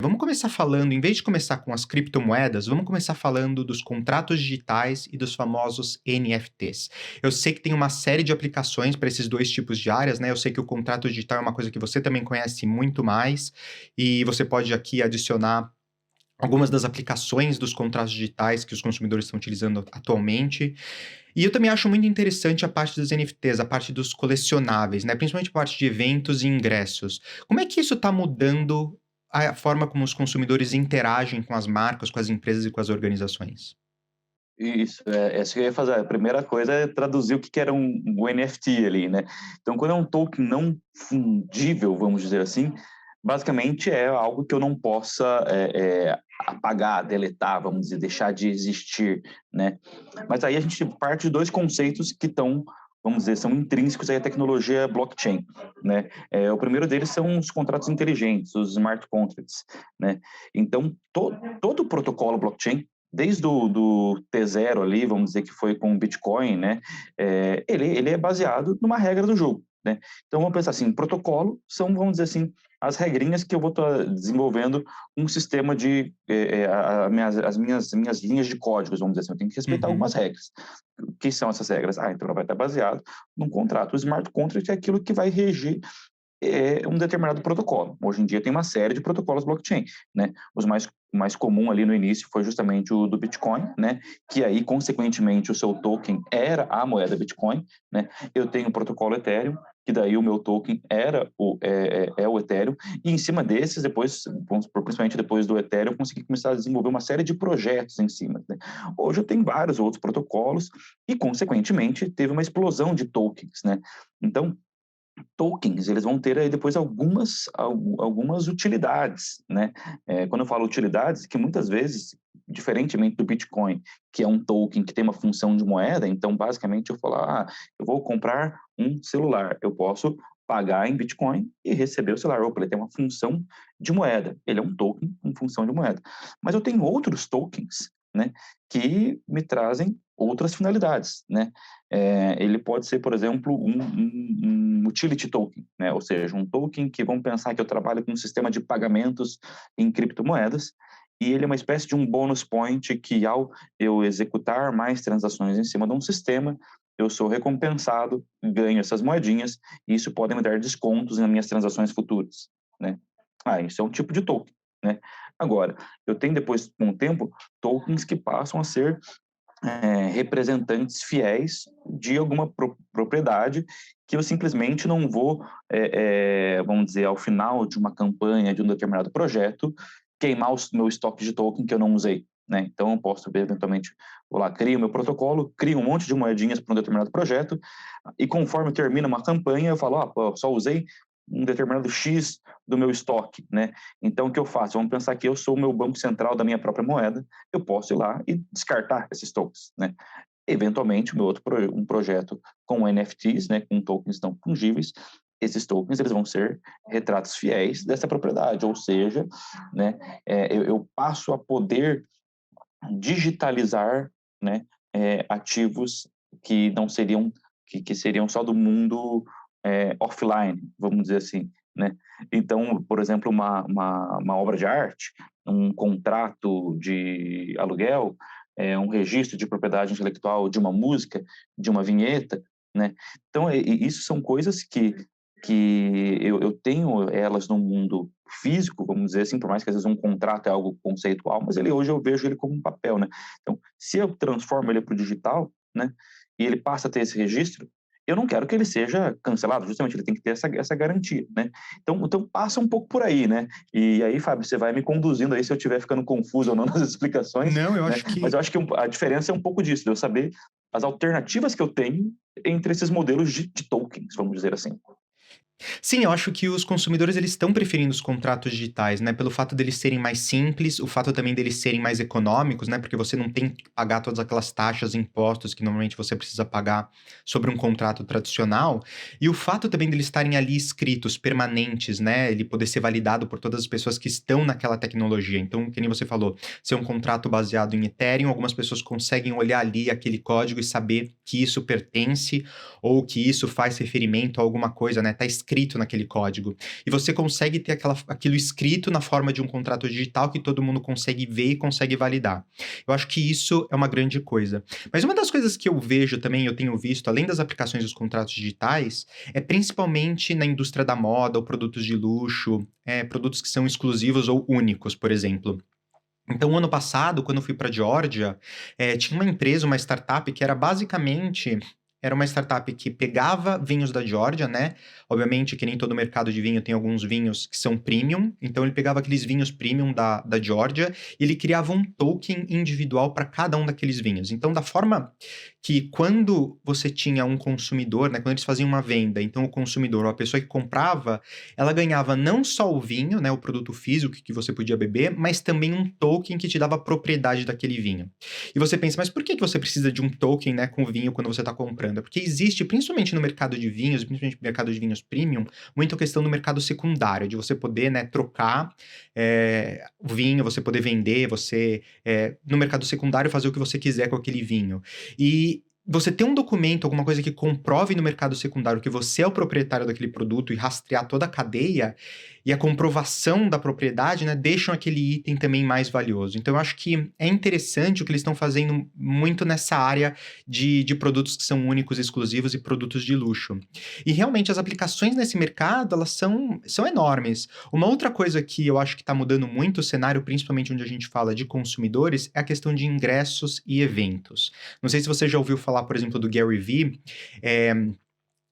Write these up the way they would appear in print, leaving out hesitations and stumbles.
vamos começar falando, em vez de começar com as criptomoedas, vamos começar falando dos contratos digitais e dos famosos NFTs. Eu sei que tem uma série de aplicações para esses dois tipos de áreas, né? Eu sei que o contrato digital é uma coisa que você também conhece muito mais, e você pode aqui adicionar algumas das aplicações dos contratos digitais que os consumidores estão utilizando atualmente. E eu também acho muito interessante a parte dos NFTs, a parte dos colecionáveis, né? Principalmente a parte de eventos e ingressos. Como é que isso está mudando a forma como os consumidores interagem com as marcas, com as empresas e com as organizações? Isso, essa que eu ia fazer. A primeira coisa é traduzir o que que era um NFT ali, né? Então, quando é um token não fungível, vamos dizer assim, basicamente é algo que eu não possa apagar, deletar, vamos dizer, deixar de existir, né? Mas aí a gente parte de dois conceitos que estão, vamos dizer, são intrínsecos aí à tecnologia blockchain, né? O primeiro deles são os contratos inteligentes, os smart contracts, né? Então, todo o protocolo blockchain, desde do T0 ali, vamos dizer que foi com o Bitcoin, né? Ele é baseado numa regra do jogo, né? Então vamos pensar assim, protocolo são, vamos dizer assim, as regrinhas que eu vou estar desenvolvendo um sistema de as minhas linhas de códigos, vamos dizer assim, eu tenho que respeitar Uhum. algumas regras. O que são essas regras? Então ela vai estar baseado num contrato. O smart contract é aquilo que vai reger um determinado protocolo. Hoje em dia tem uma série de protocolos blockchain, né? O mais comum ali no início foi justamente o do Bitcoin, né? Que aí, consequentemente, o seu token era a moeda Bitcoin, né? Eu tenho o protocolo Ethereum, que daí o meu token era o Ethereum, e em cima desses, depois, principalmente depois do Ethereum, eu consegui começar a desenvolver uma série de projetos em cima, né? Hoje eu tenho vários outros protocolos e, consequentemente, teve uma explosão de tokens, né? Então, tokens, eles vão ter aí depois algumas utilidades, né? Quando eu falo utilidades, que muitas vezes, diferentemente do Bitcoin, que é um token que tem uma função de moeda, então basicamente eu falo, eu vou comprar um celular, eu posso pagar em Bitcoin e receber o celular. Opa, ele tem uma função de moeda, ele é um token com função de moeda. Mas eu tenho outros tokens, né, que me trazem outras finalidades, né? Ele pode ser, por exemplo, um utility token, né? Ou seja, um token que vamos pensar que eu trabalho com um sistema de pagamentos em criptomoedas, e ele é uma espécie de um bonus point que, ao eu executar mais transações em cima de um sistema, eu sou recompensado, ganho essas moedinhas, e isso pode me dar descontos nas minhas transações futuras, né? Isso é um tipo de token, né? Agora, eu tenho depois, com o tempo, tokens que passam a ser representantes fiéis de alguma propriedade que eu simplesmente não vou, vamos dizer, ao final de uma campanha de um determinado projeto, queimar o meu estoque de token que eu não usei. Né? Então, eu posso, eventualmente, vou lá, crio meu protocolo, crio um monte de moedinhas para um determinado projeto, e conforme termina uma campanha, eu falo, pô, só usei um determinado X do meu estoque, né? Então, o que eu faço? Vamos pensar que eu sou o meu banco central da minha própria moeda, eu posso ir lá e descartar esses tokens, né? Eventualmente, um projeto com NFTs, né, com tokens não fungíveis, esses tokens eles vão ser retratos fiéis dessa propriedade, ou seja, né, eu passo a poder digitalizar, né, ativos que não seriam que seriam só do mundo offline, vamos dizer assim, né? Então, por exemplo, uma obra de arte, um contrato de aluguel, um registro de propriedade intelectual de uma música, de uma vinheta, né? Então, isso são coisas que eu tenho elas no mundo físico, vamos dizer assim, por mais que às vezes um contrato é algo conceitual, mas ele hoje eu vejo ele como um papel, né? Então, se eu transformo ele para o digital, né, e ele passa a ter esse registro, eu não quero que ele seja cancelado, justamente ele tem que ter essa garantia, né? Então passa um pouco por aí, né? E aí, Fábio, você vai me conduzindo aí se eu estiver ficando confuso ou não nas explicações, Não, eu né? acho Mas eu que acho que a diferença é um pouco disso, de eu saber as alternativas que eu tenho entre esses modelos de tokens, vamos dizer assim. sim, eu acho que os consumidores eles estão preferindo os contratos digitais, né, pelo fato deles serem mais simples, o fato também deles serem mais econômicos, né, porque você não tem que pagar todas aquelas taxas e impostos que normalmente você precisa pagar sobre um contrato tradicional, e o fato também deles estarem ali escritos, permanentes, né, ele poder ser validado por todas as pessoas que estão naquela tecnologia. Então, que nem você falou, ser um contrato baseado em Ethereum, algumas pessoas conseguem olhar ali aquele código e saber que isso pertence ou que isso faz referimento a alguma coisa, né, tá escrito naquele código. E você consegue ter aquilo escrito na forma de um contrato digital que todo mundo consegue ver e consegue validar. Eu acho que isso é uma grande coisa. Mas uma das coisas que eu vejo também, eu tenho visto, além das aplicações dos contratos digitais, é principalmente na indústria da moda ou produtos de luxo, produtos que são exclusivos ou únicos, por exemplo. Então, ano passado, quando eu fui para a Geórgia, tinha uma empresa, uma startup, que era basicamente era uma startup que pegava vinhos da Geórgia, né? Obviamente que nem todo mercado de vinho tem alguns vinhos que são premium, então ele pegava aqueles vinhos premium da Geórgia e ele criava um token individual para cada um daqueles vinhos. Então, da forma que quando você tinha um consumidor, né, quando eles faziam uma venda, então o consumidor ou a pessoa que comprava, ela ganhava não só o vinho, né, o produto físico que você podia beber, mas também um token que te dava a propriedade daquele vinho. E você pensa, mas por que você precisa de um token, né, com vinho quando você está comprando? É porque existe, principalmente no mercado de vinhos, principalmente no mercado de vinhos premium, muita questão no mercado secundário, de você poder, né, trocar o vinho, você poder vender, você, no mercado secundário, fazer o que você quiser com aquele vinho. E você ter um documento, alguma coisa que comprove no mercado secundário que você é o proprietário daquele produto e rastrear toda a cadeia, e a comprovação da propriedade, né, deixam aquele item também mais valioso. Então eu acho que é interessante o que eles estão fazendo muito nessa área de produtos que são únicos, exclusivos e produtos de luxo. E realmente as aplicações nesse mercado, elas são enormes. Uma outra coisa que eu acho que está mudando muito o cenário, principalmente onde a gente fala de consumidores, é a questão de ingressos e eventos. Não sei se você já ouviu falar, por exemplo, do Gary Vee. eh,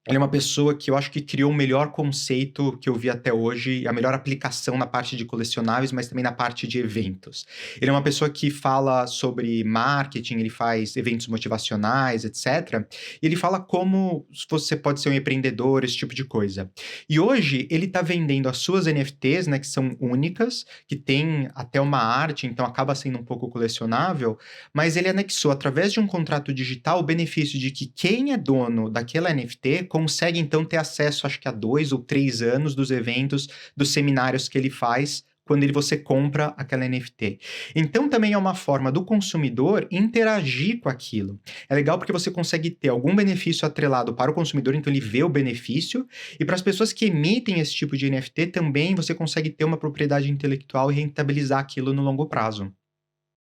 Ele é uma pessoa que eu acho que criou o melhor conceito que eu vi até hoje, a melhor aplicação na parte de colecionáveis, mas também na parte de eventos. Ele é uma pessoa que fala sobre marketing, ele faz eventos motivacionais, etc. E ele fala como você pode ser um empreendedor, esse tipo de coisa. E hoje ele está vendendo as suas NFTs, né, que são únicas, que tem até uma arte, então acaba sendo um pouco colecionável, mas ele anexou através de um contrato digital o benefício de que quem é dono daquela NFT consegue então ter acesso, acho que a 2 ou 3 anos dos eventos, dos seminários que ele faz quando você compra aquela NFT. Então também é uma forma do consumidor interagir com aquilo. É legal porque você consegue ter algum benefício atrelado para o consumidor, então ele vê o benefício, e para as pessoas que emitem esse tipo de NFT também você consegue ter uma propriedade intelectual e rentabilizar aquilo no longo prazo.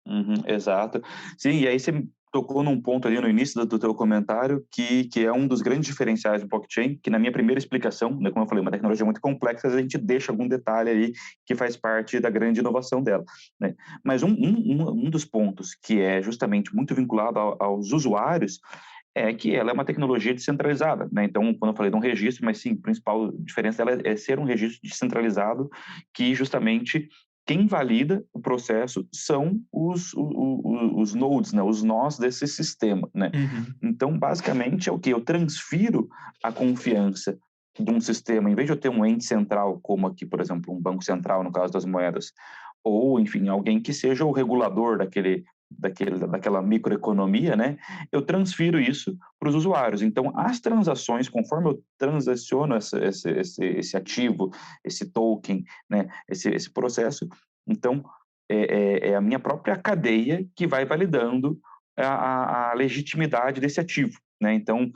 Uhum, exato. Sim, e aí você tocou num ponto ali no início do teu comentário que é um dos grandes diferenciais do blockchain, que na minha primeira explicação, né, como eu falei, uma tecnologia muito complexa, a gente deixa algum detalhe aí que faz parte da grande inovação dela, né? Mas um dos pontos que é justamente muito vinculado aos usuários é que ela é uma tecnologia descentralizada, né? Então, quando eu falei de um registro, mas sim, a principal diferença dela é ser um registro descentralizado que justamente quem valida o processo são os nodes, né? Os nós desse sistema, né? Uhum. Então, basicamente, é o que? Eu transfiro a confiança de um sistema, em vez de eu ter um ente central, como aqui, por exemplo, um banco central, no caso das moedas, ou, enfim, alguém que seja o regulador daquela microeconomia, né? Eu transfiro isso para os usuários. Então, as transações, conforme eu transaciono esse ativo, esse token, né? Esse processo, então, é a minha própria cadeia que vai validando a legitimidade desse ativo. Né? Então,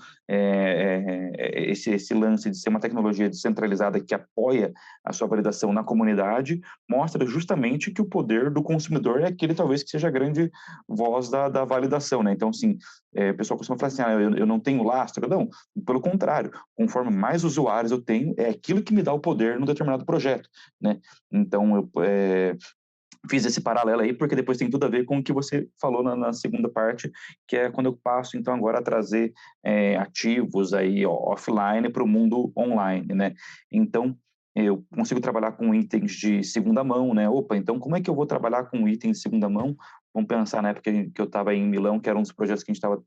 esse lance de ser uma tecnologia descentralizada que apoia a sua validação na comunidade mostra justamente que o poder do consumidor é aquele talvez que seja a grande voz da validação. Né? Então, assim, o pessoal costuma falar assim, eu não tenho lastro. Não, pelo contrário, conforme mais usuários eu tenho, é aquilo que me dá o poder num determinado projeto. Né? Então, fiz esse paralelo aí, porque depois tem tudo a ver com o que você falou na segunda parte, que é quando eu passo, então, agora a trazer ativos aí offline para o mundo online, né? Então, eu consigo trabalhar com itens de segunda mão, né? Opa, então como é que eu vou trabalhar com itens de segunda mão? Vamos pensar na época que eu estava em Milão, que era um dos projetos que a gente estava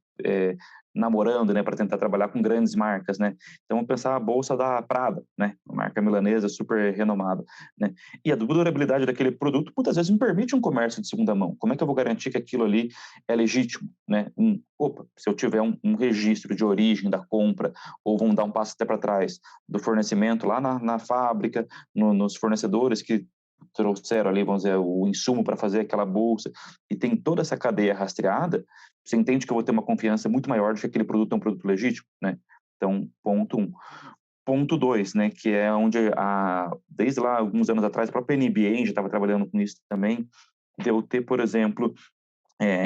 namorando, né, para tentar trabalhar com grandes marcas, né? Então, vamos pensar a bolsa da Prada, né? Uma marca milanesa super renomada, né? E a durabilidade daquele produto, muitas vezes, me permite um comércio de segunda mão. Como é que eu vou garantir que aquilo ali é legítimo? Né? Se eu tiver um registro de origem da compra, ou vamos dar um passo até para trás, do fornecimento lá na fábrica, nos fornecedores que trouxeram ali, vamos dizer, o insumo para fazer aquela bolsa, e tem toda essa cadeia rastreada, você entende que eu vou ter uma confiança muito maior de que aquele produto é um produto legítimo, né? Então, ponto um. ponto 2, né, que é onde desde lá alguns anos atrás, a própria NBA já estava trabalhando com isso também, de eu ter, por exemplo,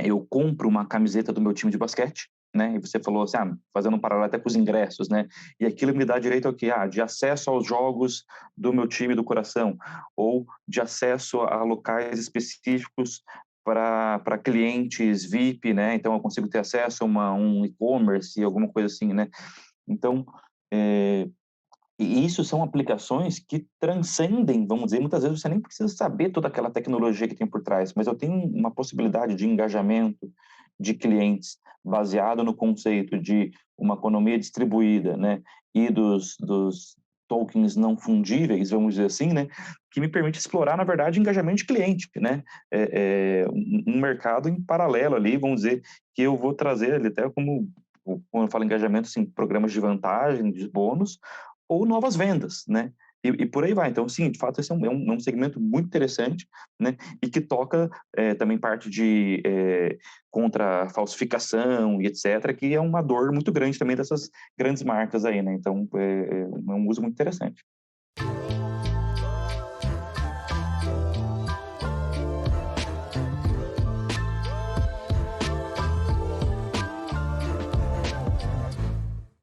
eu compro uma camiseta do meu time de basquete, né, e você falou assim, fazendo um paralelo até com os ingressos, né, e aquilo me dá direito ao quê? De acesso aos jogos do meu time do coração, ou de acesso a locais específicos para clientes VIP, né, então eu consigo ter acesso a um e-commerce, alguma coisa assim, né. Então, eh, e isso são aplicações que transcendem, vamos dizer, muitas vezes você nem precisa saber toda aquela tecnologia que tem por trás, mas eu tenho uma possibilidade de engajamento de clientes baseado no conceito de uma economia distribuída, né, e dos tokens não fundíveis, vamos dizer assim, né, que me permite explorar, na verdade, engajamento de cliente, né, um mercado em paralelo ali, vamos dizer, que eu vou trazer ali até como, quando eu falo engajamento, assim, programas de vantagem, de bônus, ou novas vendas, né? E por aí vai. Então, sim, de fato, esse é um segmento muito interessante, né? E que toca também parte de contra a falsificação e etc., que é uma dor muito grande também dessas grandes marcas aí, né? Então, é um uso muito interessante.